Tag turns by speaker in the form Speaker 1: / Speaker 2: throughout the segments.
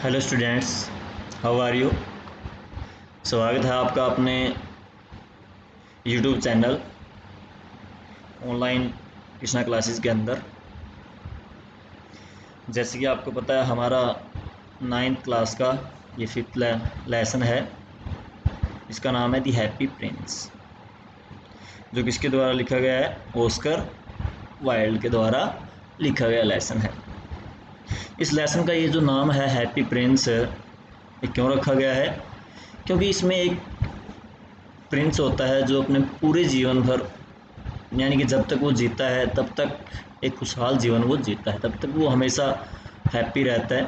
Speaker 1: Hello students, how are you. स्वागत है आपका अपने YouTube channel online Krishna classes के अंदर। जैसे कि आपको पता है, हमारा 9th क्लास का ये 5th लेसन है। इसका नाम है दी हैप्पी प्रिंस, जो किसके द्वारा लिखा गया है? ऑस्कर वाइल्ड के द्वारा लिखा गया लेसन है। इस लेसन का ये जो नाम है हैप्पी प्रिंस, ये क्यों रखा गया है? क्योंकि इसमें एक प्रिंस होता है जो अपने पूरे जीवन भर, यानी कि जब तक वो जीता है तब तक एक खुशहाल जीवन वो जीता है, तब तक वो हमेशा हैप्पी रहता है।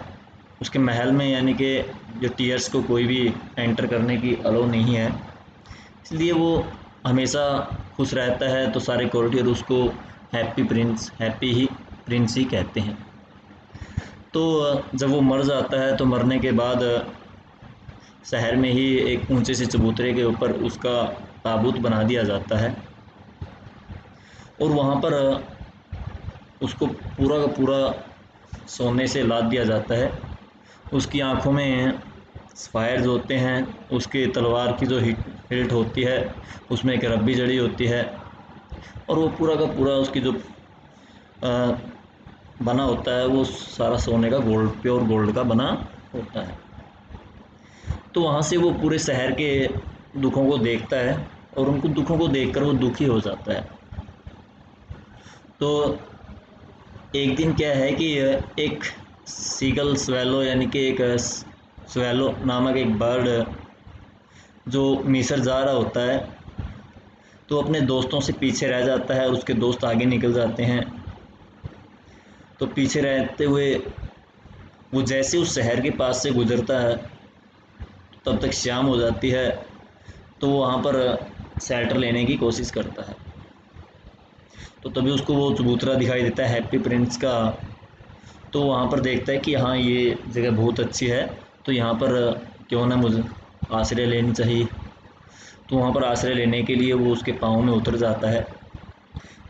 Speaker 1: उसके महल में यानी कि जो टीयर्स को कोई भी एंटर करने की अलो नहीं है, इसलिए वो हमेशा खुश रहता है। तो सारे कॉरिडोर उसको हैप्पी प्रिंस, हैप्पी ही प्रिंस ही कहते हैं। तो जब वो मर जाता है तो मरने के बाद शहर में ही एक ऊंचे से चबूतरे के ऊपर उसका ताबूत बना दिया जाता है और वहाँ पर उसको पूरा का पूरा सोने से लाद दिया जाता है। उसकी आंखों में स्पायर्स होते हैं, उसके तलवार की जो हिल्ट होती है उसमें एक रब्बी जड़ी होती है और वो पूरा का पूरा उसकी जो बना होता है वो सारा सोने का, गोल्ड, प्योर गोल्ड का बना होता है। तो वहाँ से वो पूरे शहर के दुखों को देखता है और उनको दुखों को देखकर वो दुखी हो जाता है। तो एक दिन क्या है कि एक सीगल स्वेलो, यानी कि एक स्वेलो नामक एक बर्ड जो मिस्र जा रहा होता है, तो अपने दोस्तों से पीछे रह जाता है और उसके दोस्त आगे निकल जाते हैं। तो पीछे रहते हुए वो जैसे उस शहर के पास से गुजरता है तब तक शाम हो जाती है। तो वो वहाँ पर शेल्टर लेने की कोशिश करता है। तो तभी उसको वो चबूतरा दिखाई देता है हैप्पी प्रिंस का। तो वहाँ पर देखता है कि हाँ, ये जगह बहुत अच्छी है, तो यहाँ पर क्यों ना मुझे आश्रय लेनी चाहिए। तो वहाँ पर आश्रय लेने के लिए वो उसके पाँव में उतर जाता है।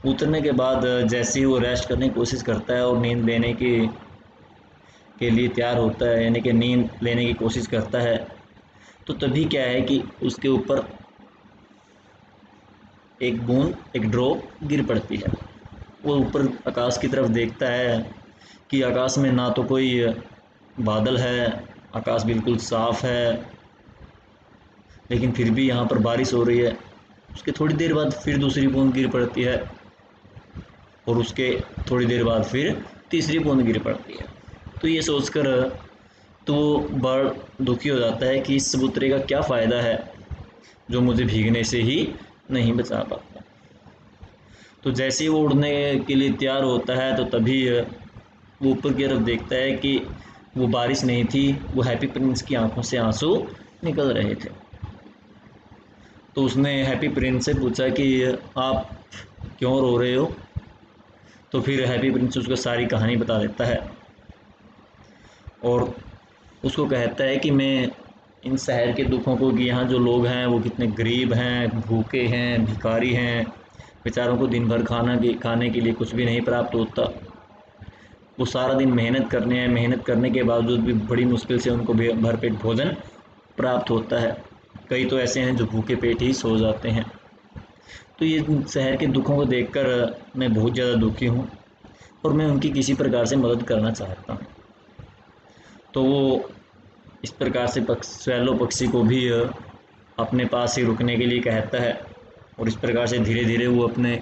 Speaker 1: उतरने के बाद जैसे ही वो रेस्ट करने की कोशिश करता है और नींद लेने के लिए तैयार होता है, यानी कि नींद लेने की कोशिश करता है, तो तभी क्या है कि उसके ऊपर एक बूंद, एक ड्रॉप गिर पड़ती है। वो ऊपर आकाश की तरफ देखता है कि आकाश में ना तो कोई बादल है, आकाश बिल्कुल साफ़ है, लेकिन फिर भी यहाँ पर बारिश हो रही है। उसके थोड़ी देर बाद फिर दूसरी बूंद गिर पड़ती है और उसके थोड़ी देर बाद फिर तीसरी बूंद गिर पड़ती है। तो ये सोचकर तो बर्ड दुखी हो जाता है कि इस चबूतरे का क्या फ़ायदा है जो मुझे भीगने से ही नहीं बचा पाता। तो जैसे ही वो उड़ने के लिए तैयार होता है तो तभी वो ऊपर की तरफ देखता है कि वो बारिश नहीं थी, वो हैप्पी प्रिंस की आंखों से आंसू निकल रहे थे। तो उसने हैप्पी प्रिंस से पूछा कि आप क्यों रो रहे हो? तो फिर हैप्पी प्रिंस उसको सारी कहानी बता देता है और उसको कहता है कि मैं इन शहर के दुखों को, कि यहाँ जो लोग हैं वो कितने गरीब हैं, भूखे हैं, भिखारी हैं, बेचारों को दिन भर खाने के लिए कुछ भी नहीं प्राप्त होता। वो सारा दिन मेहनत करने के बावजूद भी बड़ी मुश्किल से उनको भरपेट भोजन प्राप्त होता है। कई तो ऐसे हैं जो भूखे पेट ही सो जाते हैं। तो ये शहर के दुखों को देखकर मैं बहुत ज़्यादा दुखी हूँ और मैं उनकी किसी प्रकार से मदद करना चाहता हूँ। तो वो इस प्रकार से स्वैलो पक्षी को भी अपने पास ही रुकने के लिए कहता है और इस प्रकार से धीरे धीरे वो अपने,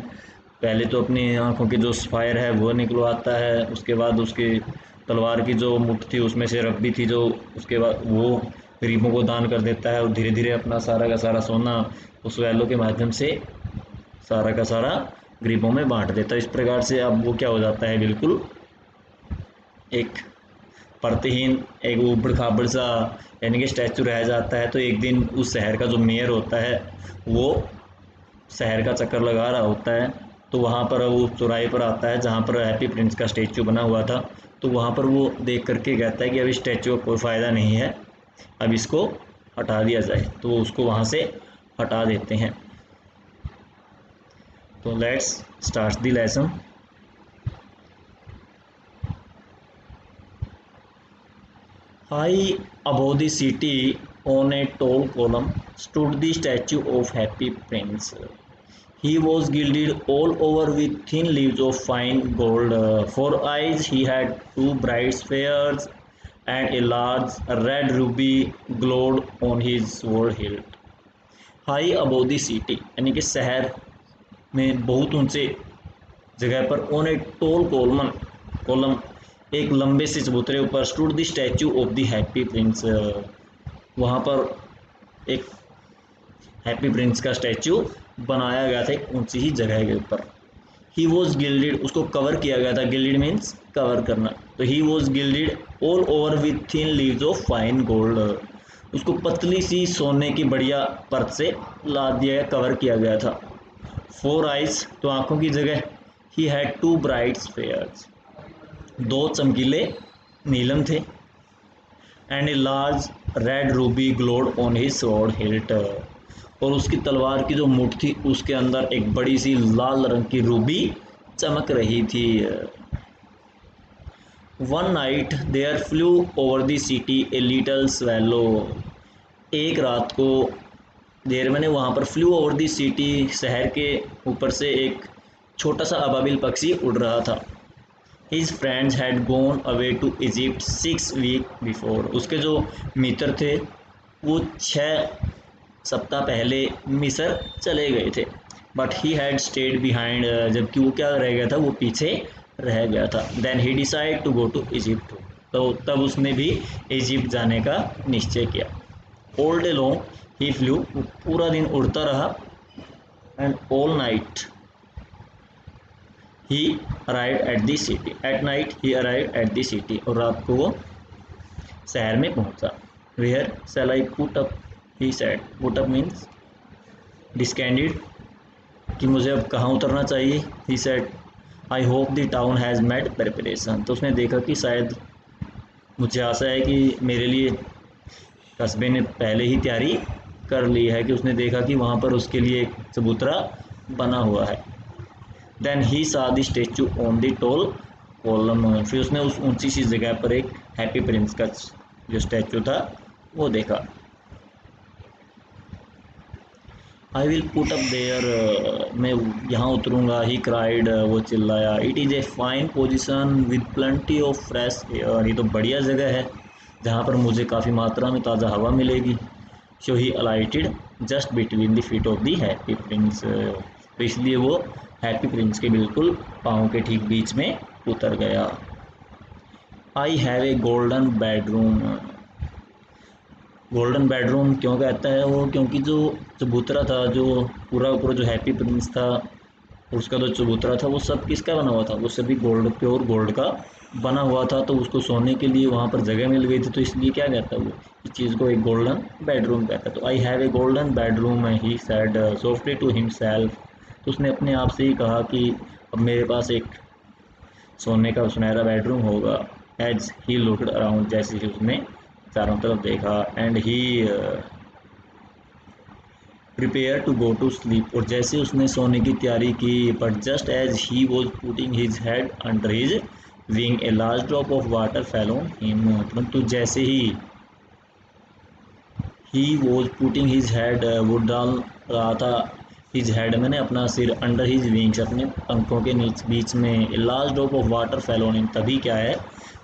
Speaker 1: पहले तो अपनी आँखों की जो स्फायर है वो निकलवाता है, उसके बाद उसके तलवार की जो मुठ थी उसमें से रब्बी थी जो, उसके बाद वो गरीबों को दान कर देता है और धीरे धीरे अपना सारा का सारा सोना उस वैलो के माध्यम से सारा का सारा गरीबों में बांट देता है। इस प्रकार से अब वो क्या हो जाता है, बिल्कुल एक परतहीन, एक ऊबड़ खाबड़ सा यानी कि स्टैचू रह जाता है। तो एक दिन उस शहर का जो मेयर होता है वो शहर का चक्कर लगा रहा होता है, तो वहाँ पर वो चौराहे पर आता है जहाँ पर हैप्पी प्रिंस का स्टैचू बना हुआ था। तो वहाँ पर वो देख करके कहता है कि अब इस स्टैचू का कोई फ़ायदा नहीं है, अब इसको हटा दिया जाए। तो वो उसको वहाँ से हटा देते हैं। तो let's start the lesson. High above the city, on a tall column, stood the statue of Happy Prince. He was gilded all over with thin leaves of fine gold. For eyes, he had two bright spheres, and a large red ruby glowed on his sword hilt. High above the city, यानी कि शहर में बहुत ऊंचे जगह पर, on A toll column एक लंबे से चबूतरे ऊपर, stood the statue of the happy Prince, वहाँ पर एक हैप्पी प्रिंस का स्टैचू बनाया गया था एक ऊंची ही जगह के ऊपर। ही वॉज गिल्डेड, उसको कवर किया गया था, गिल्डेड मीन्स कवर करना, तो he was gilded all over with thin leaves of fine gold, उसको पतली सी सोने की बढ़िया परत से लाद दिया गया, कवर किया गया था। फोर आइज, तो आंखों की जगह, he had two bright spheres, दो चमकीले नीलम थे, and a large red ruby glowed on his sword hilt, और उसकी तलवार की जो मुठ थी उसके अंदर एक बड़ी सी लाल रंग की रूबी चमक रही थी। One night there flew over the city a little swallow, एक रात को देर मैंने वहाँ पर फ्लू ओवर द सिटी, शहर के ऊपर से एक छोटा सा अबाबिल पक्षी उड़ रहा था। His friends had gone away to Egypt 6 week before, उसके जो मित्र थे वो 6 सप्ताह पहले मिस्र चले गए थे। But he had state behind, जबकि वो क्या रह गया था, वो पीछे रह गया था। Then he decide to go to Egypt, तो तब उसने भी इजिप्ट जाने का निश्चय किया। All day long he flew, पूरा दिन उड़ता रहा, and all night he arrive at the city, at night he arrive at the city, और रात को वो शहर में पहुंचा। Where shall I put up, he said, put up means descended, कि मुझे अब कहाँ उतरना चाहिए। He said I hope the town has made preparation, तो उसने देखा कि शायद, मुझे आशा है कि मेरे लिए कस्बे ने पहले ही तैयारी कर ली है, कि उसने देखा कि वहाँ पर उसके लिए एक चबूतरा बना हुआ है। देन ही सा the statue on the tall column, फिर उसने उस ऊंची सी जगह पर एक हैप्पी प्रिंस का जो स्टैचू था वो देखा। I will put up there, मैं यहाँ उतरूँगा। ही क्राइड, वो चिल्लाया। It is a fine position with plenty of fresh air, ये तो बढ़िया जगह है जहाँ पर मुझे काफ़ी मात्रा में ताज़ा हवा मिलेगी। So he alighted just between the feet of the happy Prince, तो इसलिए वो हैप्पी प्रिंस के बिल्कुल पाँव के ठीक बीच में उतर गया। आई have a golden bedroom, golden bedroom क्यों कहता है वो, क्योंकि जो चबूतरा था, जो पूरा पूरा जो हैप्पी प्रिंस था, उसका जो चबूतरा था वो सब किसका बना हुआ था, वो सभी गोल्ड, प्योर गोल्ड का बना हुआ था, तो उसको सोने के लिए वहाँ पर जगह मिल गई थी, तो इसलिए क्या कहता है वो, इस चीज़ को एक गोल्डन बेडरूम कहता है। तो I have a golden bedroom, he said softly to himself, तो उसने अपने आप से ही कहा कि अब मेरे पास एक सोने का सुनहरा बेडरूम होगा। एज ही लुक्ड अराउंड, जैसे ही उसने चारों तरफ देखा, and he prepare to go to sleep, और जैसे उसने सोने की तैयारी की, but just as he was putting his head under his wing a large drop of water fell on him, परंतु जैसे ही वॉज पुटिंग हिज हेड, वो डाल रहा था हिज हेड, मैंने अपना सिर, अंडर हिज विंग्स, अपने पंखों के बीच में, ए large drop of water fell on him, तभी क्या है,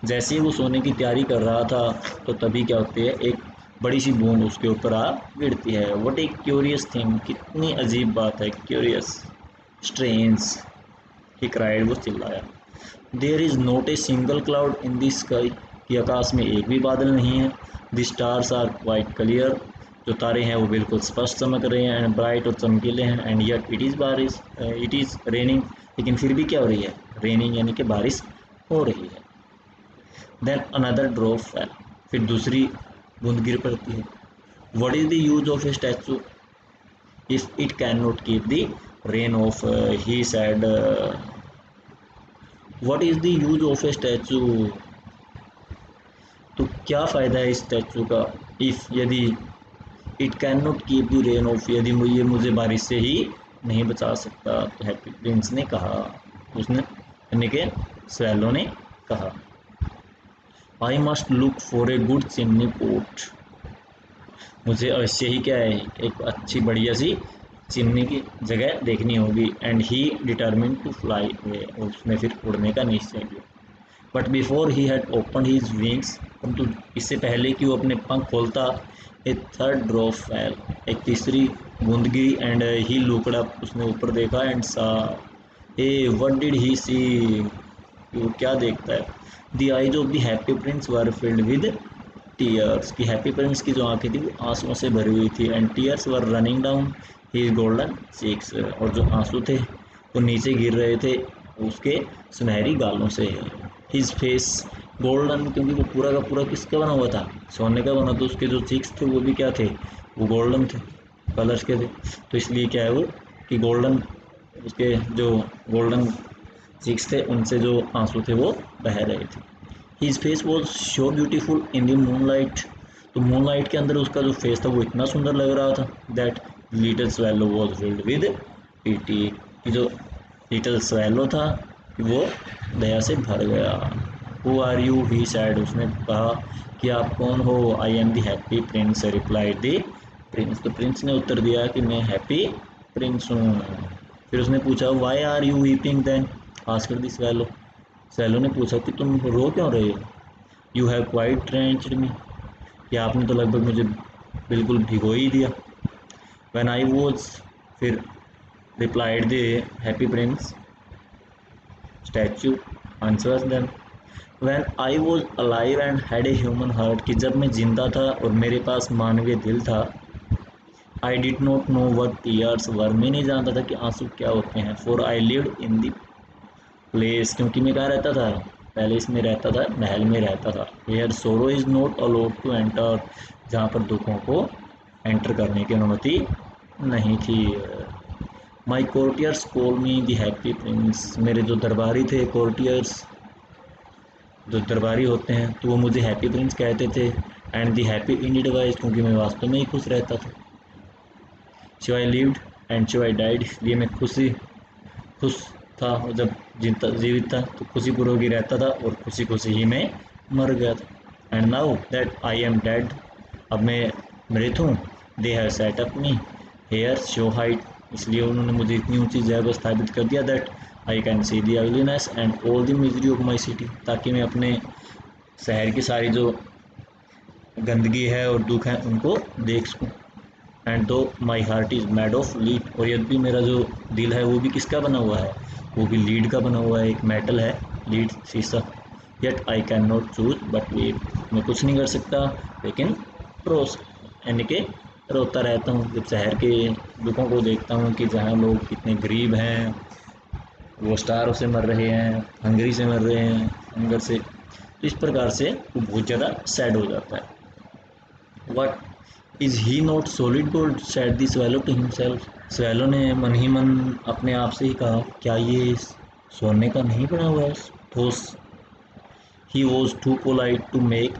Speaker 1: जैसे ही वो सोने की तैयारी कर रहा था तो तभी क्या होती है, एक बड़ी सी बूंद उसके ऊपर आ गिरती है। व्हाट एक क्यूरियस थिंग, कितनी अजीब बात है, क्यूरियस, स्ट्रेंज, ही क्राइड, वो चिल्लाया। There is not a single cloud in the sky, कि आकाश में एक भी बादल नहीं है। The stars are quite clear, जो तारे हैं वो बिल्कुल स्पष्ट चमक रहे हैं, एंड ब्राइट और चमकीले हैं, एंड येट इट इज़ बारिश, इट इज़ रेनिंग, लेकिन फिर भी क्या हो रही है, रेनिंग, यानी कि बारिश हो रही है। देन अनदर ड्रॉप फेल, फिर दूसरी बूंद गिर पड़ती है। What is the use of A statue if it can not keep the rain of, he sad, what is the use of A statue, तो क्या फ़ायदा है इस स्टैचू का, इफ़, यदि, it can not keep the rain of, यदि ये मुझे बारिश से ही नहीं बचा सकता, तो हैप्पी प्रिंस ने कहा, उसने, यानी कि स्वेलो ने कहा। I must look for a good chimney pot, मुझे अवश्य ही क्या है, एक अच्छी बढ़िया सी चिमनी की जगह देखनी होगी। And he determine to fly away, उसने फिर उड़ने का निश्चय किया। But before he had open his wings, परंतु इससे पहले कि वो अपने पंख खोलता, ए थर्ड ड्रॉप फेल, एक तीसरी बूंद गिरी। एंड ही लुकड अप, उसने ऊपर देखा। एंड सा, ए व्हाट डिड ही सी, वो क्या देखता है। The eyes of the happy Prince were filled with tears, की हैप्पी प्रिंस की जो आंखें थी वो आंसुओं से भरी हुई थी। And tears were running down he golden cheeks, और जो आंसू थे वो नीचे गिर रहे थे उसके सुनहरी गालों से। हिज फेस गोल्डन, क्योंकि वो पूरा का पूरा किसका बना हुआ था, सोने का बना, तो उसके जो चीक्स थे वो भी क्या थे, वो गोल्डन थे, कलर्स के थे। तो इसलिए क्या है वो कि गोल्डन, उसके जो गोल्डन चीक्स थे उनसे जो आंसू थे वो बह रहे थे। His face was so beautiful in the moonlight, तो मूनलाइट के अंदर उसका जो फेस था वो इतना सुंदर लग रहा था। That little swallow was filled with PT, कि जो लिटिल स्वेलो था वो दया से भर गया। Who are you, he said, उसने कहा कि आप कौन हो। I am the happy prince, replied the prince, तो प्रिंस ने उत्तर दिया कि मैं हैप्पी प्रिंस हूँ। फिर उसने पूछा why are you weeping then, asked the swallow, swallow ने पूछा कि तुम रो क्यों रहे हो। You have quite drenched me, कि आपने तो लगभग मुझे बिल्कुल भिगो ही दिया। व्हेन आई वॉज, फिर replied the happy prince statue answers them, when I was alive and had a human heart, कि जब मैं जिंदा था और मेरे पास मानवीय दिल था। I did not know what tears were, मैं नहीं जानता था कि आंसू क्या होते हैं। For I lived in the place, क्योंकि मैं कहाँ रहता था, पैलेस में रहता था, महल में रहता था। Where sorrow is not allowed to enter, जहाँ पर दुखों को एंटर करने की अनुमति नहीं थी। My courtiers call me the happy Prince, मेरे जो दरबारी थे, कोर्टियर्स जो दरबारी होते हैं, तो वो मुझे हैप्पी प्रिंस कहते थे। And the happy indeed wise, क्योंकि मैं वास्तव में ही खुश रहता था। So I lived and so I died, इसलिए मैं खुश था, और जब जीवित था तो खुशी पूर्वक ही रहता था और खुशी खुशी ही मैं मर गया था। And now that I am dead, अब मैं मृत हूँ। They have set up me here show height, इसलिए उन्होंने मुझे इतनी ऊंची जगह पर स्थापित कर दिया। That I can see the ugliness and all the misery of my city, ताकि मैं अपने शहर की सारी जो गंदगी है और दुख है उनको देख सकूँ। एंड दो my heart is made of lead, और यद्यपि मेरा जो दिल है वो भी किसका बना हुआ है, वो भी लीड का बना हुआ है, एक मेटल है, लीड शीशा। Yet I can not choose but weep, मैं कुछ नहीं कर सकता लेकिन रोस, यानी कि रोता रहता हूँ जब शहर के दुखों को देखता हूँ कि जहाँ लोग कितने गरीब हैं, वो स्टारों से मर रहे हैं, हंगरी से मर रहे हैं, हंगर से। तो इस प्रकार से वो बहुत ज़्यादा सैड हो जाता है। What is he not solid gold, said the swallow to himself, swallow ने मन ही मन अपने आप से ही कहा, क्या ये सोने का नहीं बना हुआ है ठोस। He was too polite to make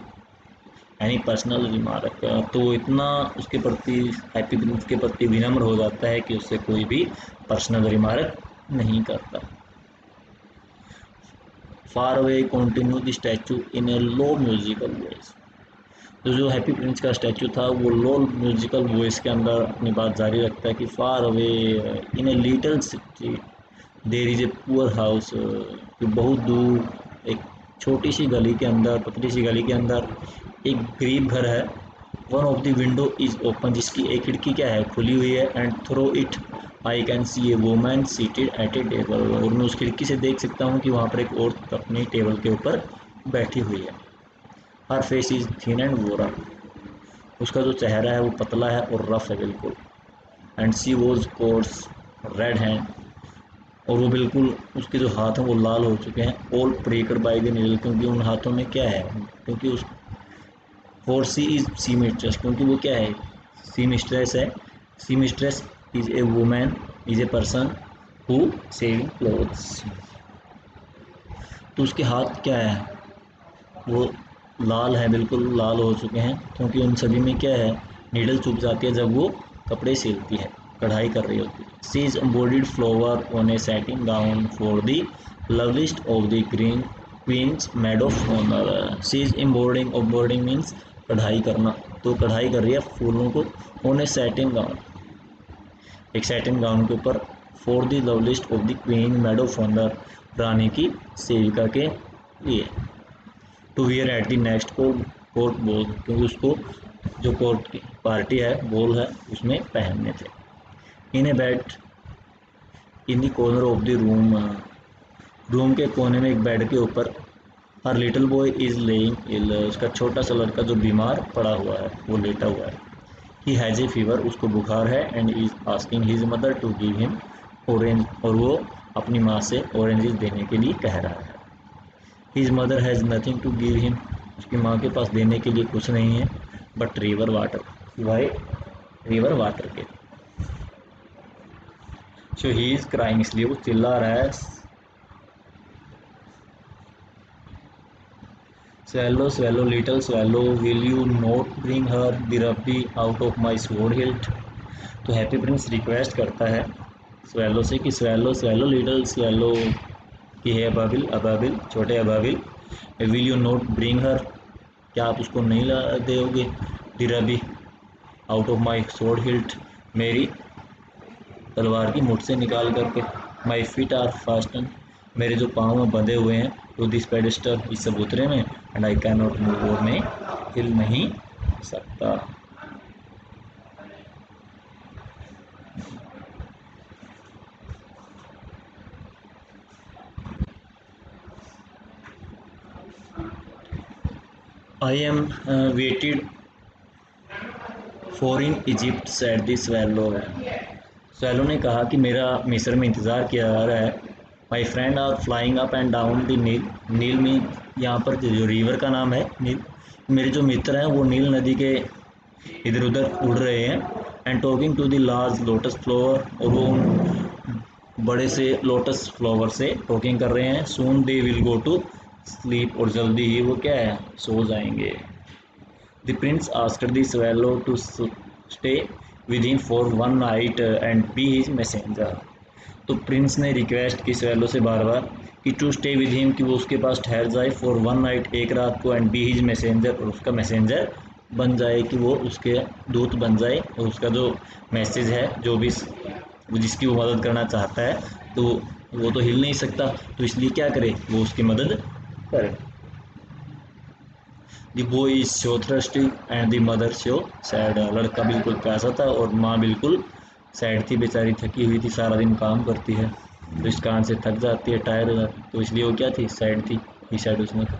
Speaker 1: any personal remark, तो वो इतना उसके प्रति, हैप्पी प्रिंस के प्रति विनम्र हो जाता है कि उससे कोई भी पर्सनल रिमार्क नहीं करता। Far away continue the statue in A low musical voice, तो जो हैप्पी प्रिंस का स्टैचू था वो लो म्यूजिकल वॉइस के अंदर अपनी बात जारी रखता है कि far away in a little city there is a poor house, कि बहुत दूर एक छोटी सी गली के अंदर, पतली सी गली के अंदर एक गरीब घर है। One of the window is open, जिसकी एक खिड़की क्या है, खुली हुई है। And through it I can see a woman seated at A table, और मैं उस खिड़की से देख सकता हूँ कि वहाँ पर एक औरत अपनी टेबल के ऊपर बैठी हुई है। Her face is thin and worn, उसका जो चेहरा है वो पतला है और रफ है बिल्कुल। And C was course red hand, और वो बिल्कुल उसके जो हाथ हैं वो लाल हो चुके हैं। All pricked by the needle, क्योंकि उन हाथों में क्या है, क्योंकि उस for she is seamstress, क्योंकि वो क्या है, सी मिस्ट्रेस है। Seamstress is a woman, is a person who sewing clothes, तो उसके हाथ क्या है, वो लाल है, बिल्कुल लाल हो चुके हैं, क्योंकि उन सभी में क्या है, नीडल चुभ जाती है जब वो कपड़े सिलती है, कढ़ाई कर रही होती है। She is embroidered flower on a satin gown for the loveliest of the green queens maid of honour. She is embroidering, embroidering means कढ़ाई करना, तो कढ़ाई कर रही है फूलों को ऑन ए सैटिन गाउन, एक सैटिन गाउन के ऊपर, for the loveliest of the queen maid of honour, रानी की सेविका के लिए, to wear at the next court ball, क्योंकि उसको जो कोर्ट की पार्टी है, बॉल है, उसमें पहनने थे। In a bed in the corner of the room, room के कोने में एक बेड के ऊपर, her little boy is lying ill, उसका छोटा सा लड़का जो बीमार पड़ा हुआ है वो लेटा हुआ है। ही हैज़ ए फीवर, उसको बुखार है, and is asking his mother to give him orange, और वो अपनी माँ से ऑरेंजेस देने के लिए कह रहा है। His mother has nothing to give him, उसकी माँ के पास देने के लिए कुछ नहीं है, बट रिवर वाटर, सिवाय रिवर वाटर के। सो ही इज़ क्राइंग, इसलिए वो चिल्ला रहा है। Swallow, swallow, little swallow, will you not bring her the rubby out of my sword hilt? तो हैप्पी प्रिंस रिक्वेस्ट करता है स्वैलो से कि स्वैलो स्वैलो लिटिल स्वैलो, कि है अबाबिल, अबाबिल छोटे अबाबिल, will you not bring her, क्या आप उसको नहीं ला दोगे, the ruby out of my sword hilt, मेरी तलवार की मुठ से निकाल करके, माई फीट आर फास्टन, मेरे जो पाँव में बंधे हुए हैं, टू दिस पेडिस्टर, इस चबूतरे में, and I can not move, और मैं हिल नहीं सकता। I am waited for in Egypt sad the swallow, swallow ने कहा कि मेरा मिस्र में इंतज़ार किया जा रहा है। My friend are flying up and down the Nile, Nile में यहाँ पर जो रिवर का नाम है नील, मेरे जो मित्र हैं वो नील नदी के इधर उधर उड़ रहे हैं, and talking to the large lotus flower, और वो बड़े से लोटस फ्लावर से टॉकिंग कर रहे हैं। Soon they will go to sleep, और जल्दी ही वो क्या है, सो जाएंगे। The prince asked the swallow to stay with him for one night and be his messenger, तो प्रिंस ने रिक्वेस्ट की स्वैलो से बार बार कि टू स्टे विद हिम, कि वो उसके पास ठहर जाए, फॉर वन नाइट एक रात को, एंड बी हिज मैसेंजर, और उसका मैसेंजर बन जाए, कि वो उसके दूत बन जाए, और उसका जो मैसेज है, जो भी जिसकी वो मदद करना चाहता है, तो वो तो हिल नहीं सकता, तो इसलिए क्या करे, वो उसकी मदद करे। The boy is so thirsty and the mother so sad, लड़का बिल्कुल प्यासा था और माँ बिल्कुल सैड थी, बेचारी थकी हुई थी, सारा दिन काम करती है, तो इस कारण से थक जाती है, टायर हो जाती है, तो इसलिए वो क्या थी, सैड थी। ही सैड उसने कहा।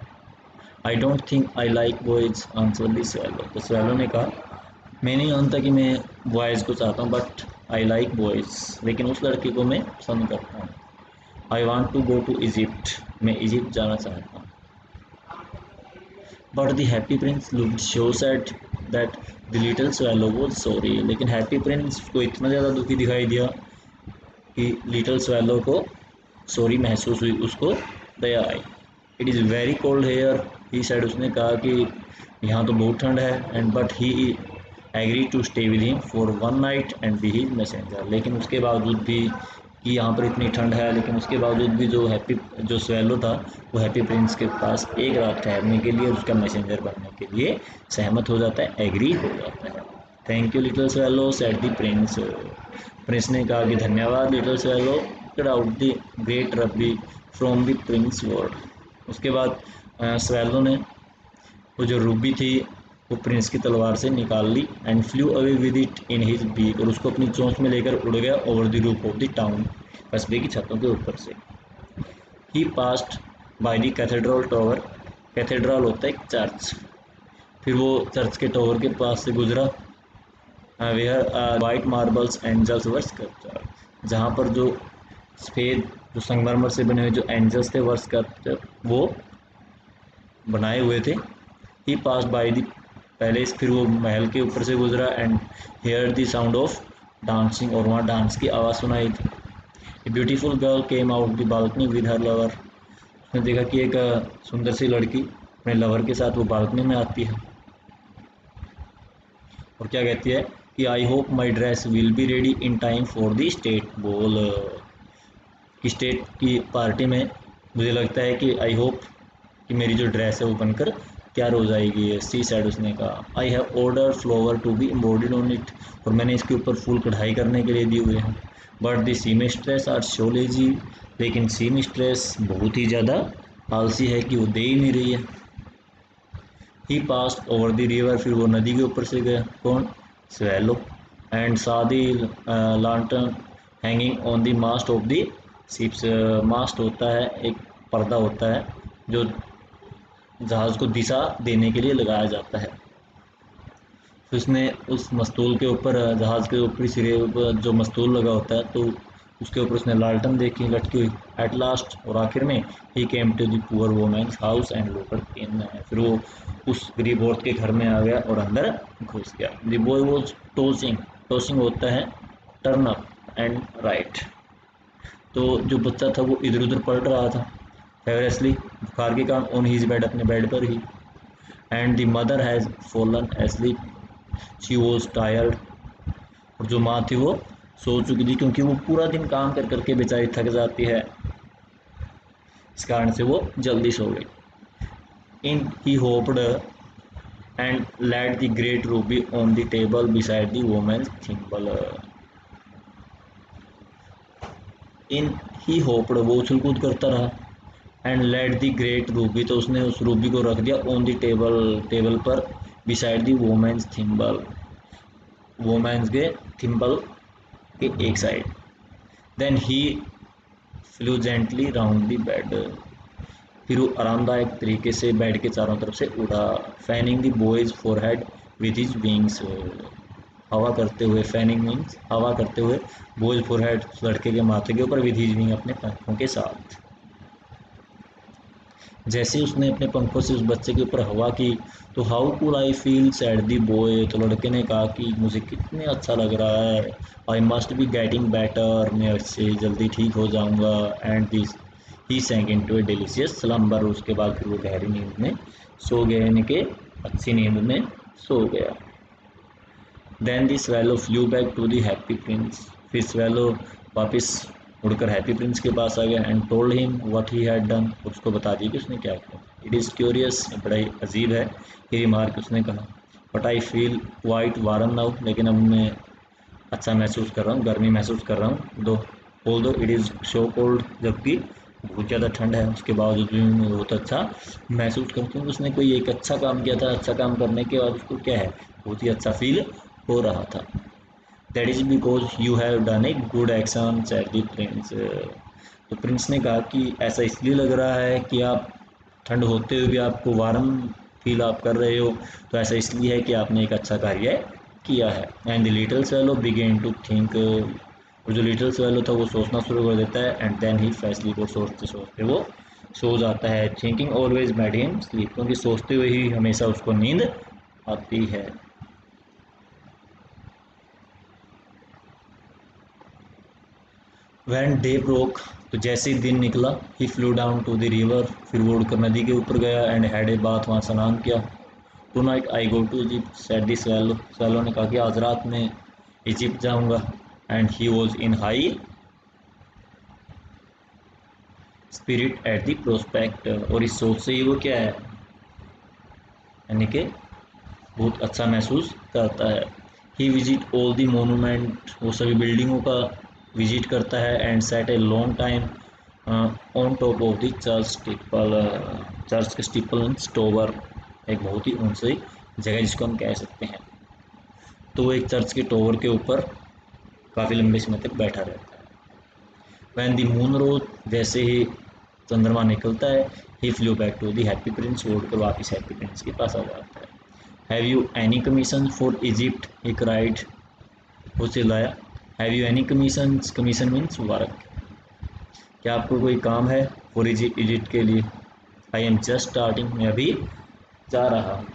Speaker 1: I don't think I like boys answer the swallow, तो स्वैलो ने कहा मैं नहीं मानता कि मैं बॉयज़ को चाहता हूँ, बट आई लाइक बॉयज़, लेकिन उस लड़के को मैं पसंद करता हूँ। I want to go to Egypt, मैं इजिप्ट जाना चाहता हूँ। But the happy prince looked so sad that the little swallow was sorry, लेकिन हैप्पी प्रिंस को इतना ज़्यादा दुखी दिखाई दिया कि लिटिल स्वैलो को सॉरी महसूस हुई, उसको दया आई। It is very cold here, he said, उसने कहा कि यहाँ तो बहुत ठंड है, and but he agree to stay with him for one night and be his messenger, लेकिन उसके बावजूद भी कि यहाँ पर इतनी ठंड है, लेकिन उसके बावजूद भी जो स्वैलो था वो हैप्पी प्रिंस के पास एक रात ठहरने के लिए, उसका मैसेंजर बनने के लिए सहमत हो जाता है, एग्री हो जाता है। Thank you little swallow sad the Prince, Prince ने कहा कि धन्यवाद little swallow, get out the great rabi from the Prince word. उसके बाद स्वैलो ने वो जो रूबी थी वो प्रिंस की तलवार से निकाल ली, and flew away with it in his beak, और उसको अपनी चोंच में लेकर उड़ गया over the roof of the town, कस्बे की छतों के ऊपर से। He passed by the cathedral tower, cathedral होता है एक चर्च, फिर वो चर्च के टावर के पास से गुजरा, वेयर वाइट मार्बल्स एंजल्स वर स्कल्पचर, जहाँ पर जो सफ़ेद जो संगमरमर से बने हुए जो एंजल्स थे वर स्कल्पचर, वो बनाए हुए थे। He pass by the palace, फिर वो महल के ऊपर से गुजरा, and hear the sound of dancing, और वहाँ डांस की आवाज़ सुनाई थी। A beautiful girl came out the balcony with her lover, उसने देखा कि एक सुंदर सी लड़की अपने लवर के साथ वो बालकनी में आती है, और क्या कहती है कि I hope my dress will be ready in time for the state ball, कि स्टेट की पार्टी में मुझे लगता है कि आई होप कि मेरी जो ड्रेस है वो बनकर तैयार हो जाएगी। सी सेड, उसने कहा, I have order flower to be embroidered on it, और मैंने इसके ऊपर फूल कढ़ाई करने के लिए दिए हुए हैं। But the seamstress are so lazy, लेकिन सी मिस्ट्रेस बहुत ही ज़्यादा आलसी है कि वो दे ही नहीं रही है। ही पास्ड ओवर द रिवर, फिर वो नदी के ऊपर से गया। कौन? Swallow. And saw the lantern hanging on the mast of the ships. Mast होता है, एक पर्दा होता है जो जहाज़ को दिशा देने के लिए लगाया जाता है। फिर उसने उस मस्तूल के ऊपर, जहाज़ के ऊपरी सिरे पर जो मस्तूल लगा होता है, तो उसके ऊपर उसने लालटन देखी लटकी हुई। एट लास्ट, और आखिर में, he came to the poor woman's house and looked in, फिर वो उस गरीब औरत के घर में आ गया और अंदर घुस गया। The boy was tossing, tossing होता है टर्न अप एंड राइट, तो जो बच्चा था वो इधर उधर पलट रहा था फेवरेसली, बुखार के कारण, ऑन हिज बेड, अपने बेड पर ही। And the mother has fallen asleep, she was tired, और जो माँ थी वो सो चुकी थी, क्योंकि वो पूरा दिन काम कर करके बेचारी थक जाती है, इस कारण से वो जल्दी सो गई। In he hopped and laid the great ruby on the table beside the woman's thimble. In he hopped, वो उछल कूद करता रहा, and laid the great ruby, तो उसने उस रूबी को रख दिया ऑन द टेबल, टेबल पर, beside the woman's thimble, woman's के थिम्बल के एक side. Then he flew gently round the bed, फिर वो आरामदायक तरीके से बेड के चारों तरफ से उड़ा। Fanning the boys forehead with his wings, हवा करते हुए, फैनिंग मीन्स हवा करते हुए, बॉयज फोरहेड, लड़के के माथे के ऊपर, विद हिज विंग, अपने पंखों के साथ। जैसे उसने अपने पंखों से उस बच्चे के ऊपर हवा की, तो हाउ कुल I feel sad the boy, तो लड़के ने कहा कि मुझे कितने अच्छा लग रहा है, I must be getting better, मैं इससे जल्दी ठीक हो जाऊंगा। And this he sank into a delicious slumber, उसके बाद फिर वो गहरी नींद में सो गया, यानी कि अच्छी नींद में सो गया। Then the swallow flew back to the happy prince, फिर स्वेलो वापस उड़कर हैप्पी प्रिंस के पास आ गया। And told him what he had done, उसको बता दी कि उसने क्या किया। इट इज़ क्यूरियस, बड़ा ही अजीब है, ही रिमार्क, उसने कहा, but I feel quite warm now, लेकिन अब मैं अच्छा महसूस कर रहा हूँ, गर्मी महसूस कर रहा हूँ। दो इट इज़ सो कोल्ड, जबकि बहुत ज़्यादा ठंड है, उसके बावजूद भी मैं बहुत अच्छा महसूस करती हूँ। उसने कोई एक अच्छा काम किया था, अच्छा काम करने के बाद उसको क्या है, बहुत ही अच्छा फील हो रहा था। That is because you have done a good action said the prince, तो प्रिंस ने कहा कि ऐसा इसलिए लग रहा है कि आप ठंड होते हुए भी आपको वार्म फील आप कर रहे हो, तो ऐसा इसलिए है कि आपने एक अच्छा कार्य किया है। And the little swallow began to think, और जो लिटिल स्वेलो था वो सोचना शुरू कर देता है। एंड देन ही फैसली को सोचते सोचते वो सो जाता है। Thinking always made him sleep, क्योंकि सोचते हुए ही हमेशा उसको नींद आती है। वैन डे ब्रोक, तो जैसे ही दिन निकला, he flew down to the river, फिर वो उड़कर नदी के ऊपर गया। एंड हैड ए बाथ, वहाँ स्नान किया। Tonight I go to Egypt said the swallow, swallow ने कहा कि आज रात में इजिप्ट जाऊंगा। And he was in high spirit at the prospect, और इस सोच से ही वो क्या है, यानी कि बहुत अच्छा महसूस करता है। ही विजिट ऑल द मोनूमेंट, वो सभी बिल्डिंगों का विजिट करता है। And set a long time on top of the church steeple, church के स्टीपल टॉवर, एक बहुत ही ऊंची जगह जिसको हम कह सकते हैं, तो वो एक चर्च के टॉवर के ऊपर काफ़ी लंबे समय तक बैठा रहता है। वैन दी मून रोज, जैसे ही चंद्रमा निकलता है, he flew back to the happy Prince, उड़कर वापस हैप्पी प्रिंस के पास आ जाता है। Have you any commission for Egypt, he cried, वो चिल्लाया। Have you any commission, commission means work, क्या आपको कोई काम है फॉर इजिप्ट के लिए। आई एम जस्ट स्टार्टिंग, मैं अभी जा रहा हूँ।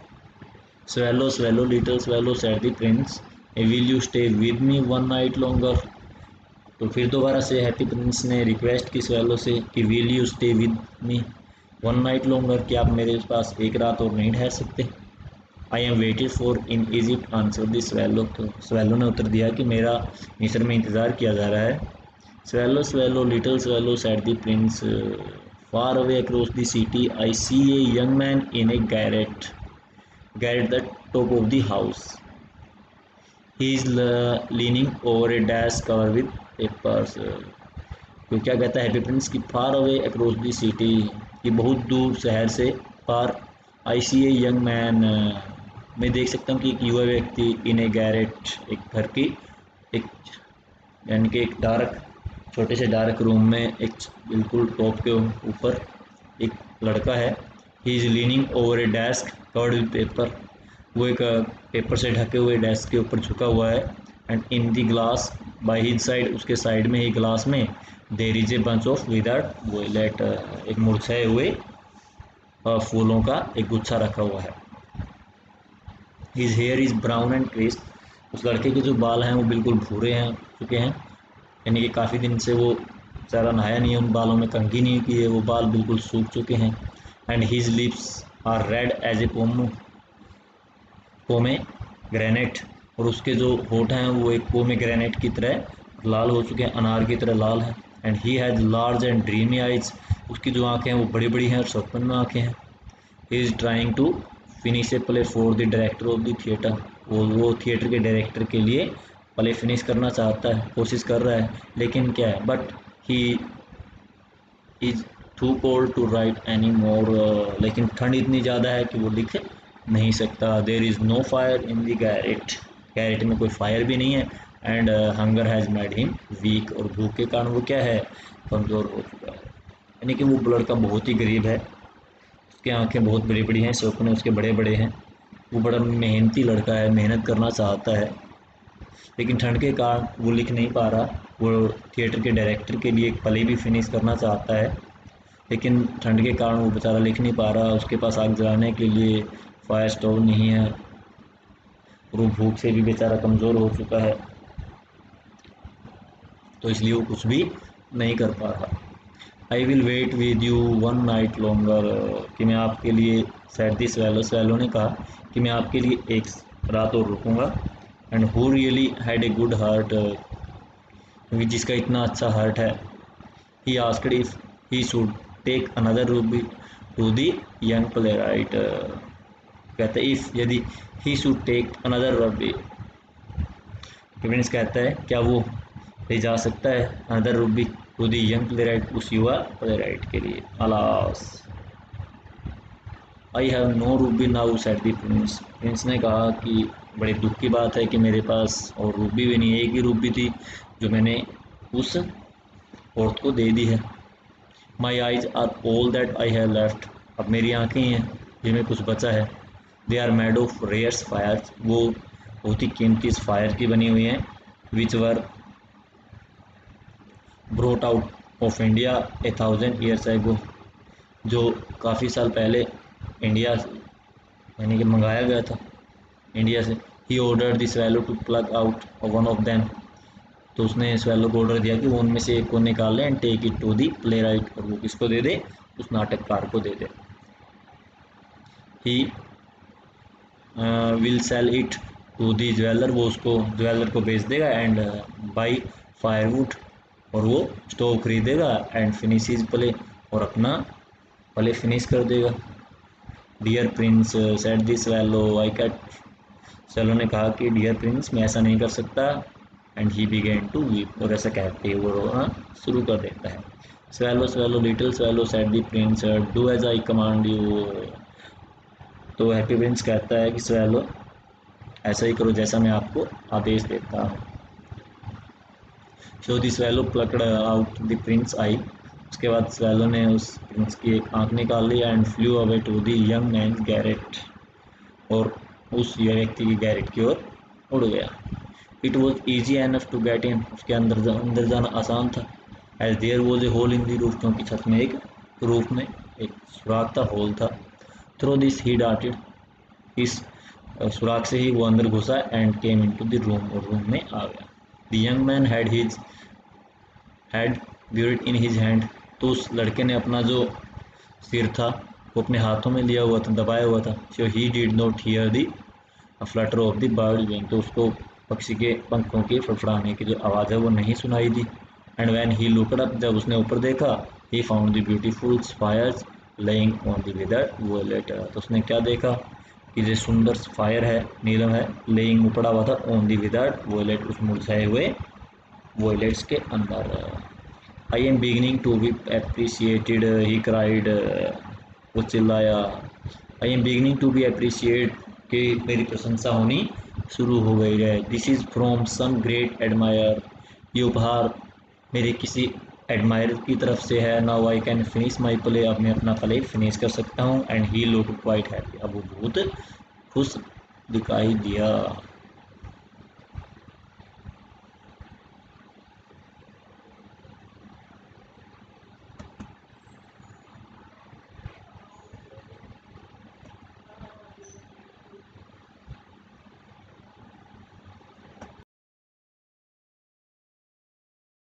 Speaker 1: Swallow swallow little swallow said the Prince, will you stay with me one night longer, तो फिर दोबारा से हैप्पी प्रिंस ने रिक्वेस्ट की स्वेलो से कि will you stay with me one night longer, कि आप मेरे पास एक रात और नहीं ठहर सकते। I am waited for in Egypt answer the swallow, तो स्वेलो ने उत्तर दिया कि मेरा मिस्र में इंतज़ार किया जा रहा है। Swallow swallow little swallow said the Prince, Far away across the city, I see a young man in a garret at the top of the house. He is leaning over a desk covered with papers. तो क्या कहता है happy Prince की far away across the city, कि बहुत दूर शहर से पार, आई सी ए यंग मैन, मैं देख सकता हूँ कि एक युवा व्यक्ति, इन ए गैरेट, एक घर की एक यानी कि एक डार्क, छोटे से डार्क रूम में एक बिल्कुल टॉप के ऊपर एक लड़का है। He is leaning over A desk covered with paper, वो एक पेपर से ढके हुए डेस्क के ऊपर झुका हुआ है। And in the glass by his side, उसके साइड में ही ग्लास में, there is a bunch of withered violet, एक मुरझाए हुए फूलों का एक गुच्छा रखा हुआ है। His here is brown and crisp, उस लड़के के जो बाल हैं वो बिल्कुल भूरे हैं चुके हैं, यानी कि काफ़ी दिन से वो ज़्यादा नहाया नहीं है, उन बालों में कंघी नहीं की है, वो बाल बिल्कुल सूख चुके हैं। And his lips are red as a pomegranate, और उसके जो होठ हैं वो एक पोमे ग्रेनेट की तरह लाल हो चुके हैं, अनार की तरह लाल हैं। And he has large and dreamy eyes, उसकी जो आँखें हैं वो बड़ी बड़ी हैं और सपन में आँखें हैं। He is trying to finish a play for the director of the theatre, वो थिएटर के डायरेक्टर के लिए प्ले फिनिश करना चाहता है, कोशिश कर रहा है, लेकिन क्या है, but he is too cold to write any more, लेकिन ठंड इतनी ज़्यादा है कि वो लिख नहीं सकता। There is no fire in the garret, garret में कोई फायर भी नहीं है। And hunger has made him weak, और भूख के कारण वो क्या है, कमज़ोर हो चुका है, यानी कि वो लड़का बहुत ही गरीब है, उसकी आंखें बहुत बड़ी बड़ी हैं, सपने उसके बड़े बड़े हैं, वो बड़ा मेहनती लड़का है, मेहनत करना चाहता है, लेकिन ठंड के कारण वो लिख नहीं पा रहा। वो थिएटर के डायरेक्टर के लिए एक प्ले भी फिनिश करना चाहता है, लेकिन ठंड के कारण वो बेचारा लिख नहीं पा रहा, उसके पास आग जलाने के लिए फायर स्टोव नहीं है, और वो भूख से भी बेचारा कमज़ोर हो चुका है, तो इसलिए वो कुछ भी नहीं कर पा रहा। I will wait with you one night longer, कि मैं आपके लिए, सेड दी स्वेलो, स्वेलो ने कहा कि मैं आपके लिए एक रात और रुकूंगा। And who really had a good heart, क्योंकि जिसका इतना अच्छा हार्ट है, he asked if he should take another ruby to the young playwright, कहते इफ़, यदि, he should take another ruby, prince कहता है क्या वो ले जा सकता है another ruby to the young playwright, उस युवा प्ले राइट के लिए। Alas I have no ruby now said the prince, Prince ने कहा कि बड़े दुख की बात है कि मेरे पास और रूबी भी नहीं, एक ही रूबी थी जो मैंने उस औरत को दे दी है। My eyes are all that I have left, अब मेरी आँखें हैं जिनमें कुछ बचा है। They are made of rare fire, वो बहुत ही कीमती इस फायर की बनी हुई हैं, which were brought out of India 1000 years ago, जो काफ़ी साल पहले इंडिया यानी कि मंगाया गया था इंडिया से। He order the swallow to pluck out one of them, तो उसने स्वेलो को ऑर्डर दिया कि वो उनमें से एक को निकाल लें, and take it to the playwright, और वो किसको दे दे, उस नाटककार को दे दे। He will sell it to the jeweller, वो उसको ज्वेलर को बेच देगा। एंड बाई फायरवुड, और वो स्टोव खरीदेगा। एंड फिनिश इज प्ले, और अपना प्ले फिनिश कर देगा। डियर प्रिंस सेड दी स्वेलो आई कैट, स्वेलो ने कहा कि डियर प्रिंस मैं ऐसा नहीं कर सकता। And he began to weep, और ऐसा कहते ही वो रोना शुरू कर देता है। Swallow swallow little swallow said the prince do as I command you, तो हैप्पी प्रिंस कहता है कि स्वेलो ऐसा ही करो जैसा मैं आपको आदेश देता हूँ। So the swallow plucked out the prince eye, उसके बाद स्वेलो ने उस प्रिंस की एक आँख निकाल ली। And flew away to the young man garret, और उस व्यक्ति की गैरेट की ओर उड़ गया। It was easy enough to get in, उसके अंदर जाना आसान था। As there was a hole in the roof, क्योंकि छत में एक रूफ में एक सुराख था, होल था। थ्रू दिस ही डार्टेड, इस सुराख से ही वो अंदर घुसा। And came into the room, और रूम में आ गया। The young man had buried in his hand, तो उस लड़के ने अपना जो सिर था वो अपने हाथों में लिया हुआ था, दबाया हुआ था। So he did not hear the flutter of the bird wing, तो उसको पक्षी के पंखों के फड़फड़ाने की जो आवाज़ है वो नहीं सुनाई दी। And when he looked up, जब उसने ऊपर देखा, he found the beautiful spires lying on the wither violet. तो उसने क्या देखा कि जो सुंदर फायर है, नीलम है, लेइंग पड़ा हुआ था ऑन दी विदर वोलेट, उस मुरझाए हुए वोलेट्स के अंदर। I am beginning to be appreciated he cried, वो चिल्लाया। I am beginning to be appreciate, कि मेरी प्रशंसा होनी शुरू हो गई है। This is from some great admirer, ये उपहार मेरे किसी एडमायर की तरफ से है। Now I can finish my play, अब मैं अपना प्ले फिनिश कर सकता हूँ। And he look quite happy, अब वो बहुत खुश दिखाई दिया।